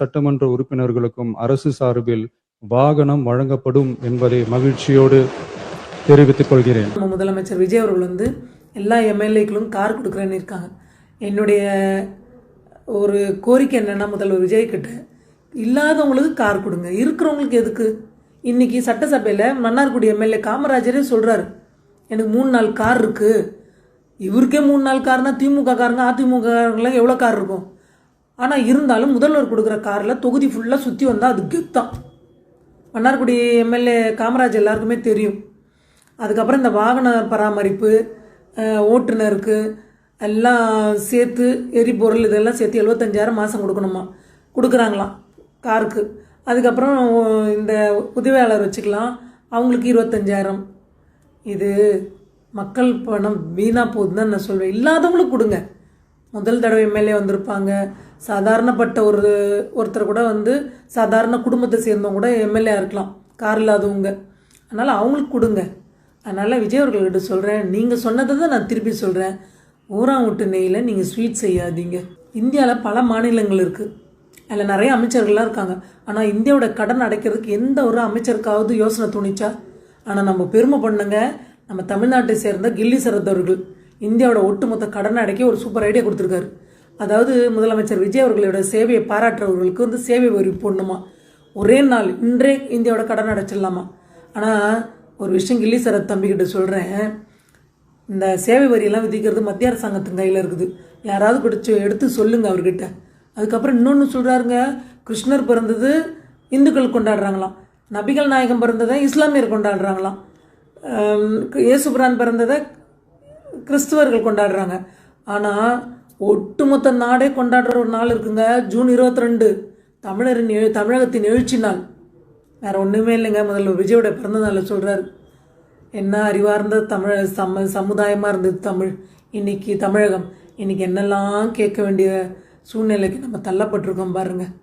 சட்டமன்ற உறுப்பினர்களுக்கும் அரசு சார்பில் வாகனம் வழங்கப்படும் என்பதை மகிழ்ச்சியோடு தெரிவித்துக் கொள்கிறேன். முதலமைச்சர் விஜய் அவர்கள் எல்லா எம்எல்ஏக்களும் கார் கொடுக்குறேன்னு இருக்காங்க. என்னுடைய ஒரு கோரிக்கை என்னென்னா, முதல்வர் விஜய் கிட்ட இல்லாதவங்களுக்கு கார் கொடுங்க, இருக்கிறவங்களுக்கு எதுக்கு? இன்னைக்கு சட்டசபையில் மன்னார்குடி எம்எல்ஏ காமராஜரே சொல்கிறாரு, எனக்கு 3-4 கார் இருக்குது. இவருக்கே 3-4 கார்னால் திமுக காரங்க அதிமுக காரங்களாம் எவ்வளோ கார் இருக்கும்? ஆனால் இருந்தாலும் முதல்வர் கொடுக்குற காரில் தொகுதி ஃபுல்லாக சுற்றி வந்தால் அது கெத்தான். மன்னார்குடி எம்எல்ஏ காமராஜ் எல்லாருக்குமே தெரியும். அதுக்கப்புறம் இந்த வாகன பராமரிப்பு, ஓட்டுநருக்கு எல்லாம் சேர்த்து எரிபொருள் இதெல்லாம் சேர்த்து 75,000 மாதம் கொடுக்கணுமா, கொடுக்குறாங்களாம் காருக்கு. அதுக்கப்புறம் இந்த உதவியாளர் வச்சுக்கலாம், அவங்களுக்கு 25,000. இது மக்கள் பணம் வீணாக போகுதுன்னு தான் நான் சொல்வேன். இல்லாதவங்களுக்கு கொடுங்க. முதல் தடவை எம்எல்ஏ வந்திருப்பாங்க, சாதாரணப்பட்ட ஒருத்தர் கூட சாதாரண குடும்பத்தை சேர்ந்தவங்க கூட எம்எல்ஏ இருக்கலாம், கார் இல்லாதவங்க. அதனால் அவங்களுக்கு கொடுங்க. அதனால் விஜய் அவர்கள்கிட்ட சொல்கிறேன், நீங்கள் சொன்னதை தான் நான் திருப்பி சொல்கிறேன், ஊராங்குட்டு நெய்யில் நீங்கள் ஸ்வீட் செய்யாதீங்க. இந்தியாவில் பல மாநிலங்கள் இருக்குது, அதில் நிறைய அமைச்சர்கள்லாம் இருக்காங்க. ஆனால் இந்தியாவோட கடன் அடைக்கிறதுக்கு எந்த ஒரு அமைச்சருக்காவது யோசனை தோணிச்சா? ஆனால் நம்ம பெருமை பண்ணுங்க, நம்ம தமிழ்நாட்டை சேர்ந்த கில்லி சரத் அவர்கள் இந்தியாவோட ஒட்டுமொத்த கடனை அடைக்க ஒரு சூப்பர் ஐடியா கொடுத்துருக்காரு. அதாவது முதலமைச்சர் விஜய் அவர்களோட சேவையை பாராட்டுறவர்களுக்கு சேவை வரி போடணுமா, ஒரே நாள் இன்றே இந்தியாவோட கடன் அடைச்சிடலாமா. ஆனால் ஒரு விஷயம் கில்லி சரத் தம்பிக்கிட்ட சொல்கிறேன், இந்த சேவை வரியெல்லாம் விதிக்கிறது மத்திய அரசாங்கத்தின் கையில் இருக்குது, யாராவது பிடிச்சி எடுத்து சொல்லுங்க அவர்கிட்ட. அதுக்கப்புறம் இன்னொன்று சொல்கிறாருங்க, கிருஷ்ணர் பிறந்தது இந்துக்கள் கொண்டாடுறாங்களாம், நபிகள் நாயகம் பிறந்ததை இஸ்லாமியர் கொண்டாடுறாங்களாம், இயேசுபிரான் பிறந்ததை கிறிஸ்துவர்கள் கொண்டாடுறாங்க. ஆனால் ஒட்டுமொத்த நாடே கொண்டாடுற ஒரு நாள் இருக்குங்க, ஜூன் 22, தமிழகத்தின் எழுச்சி நாள். வேறு ஒன்றுமே இல்லைங்க, முதல்ல விஜயோட பிறந்த நாளில் சொல்கிறாரு. என்ன அறிவார்ந்த சமுதாயமாக இருந்தது தமிழ். இன்னைக்கு தமிழகம் இன்னைக்கு என்னெல்லாம் கேட்க வேண்டிய சூழ்நிலைக்கு நம்ம தள்ளப்பட்டிருக்கோம் பாருங்கள்.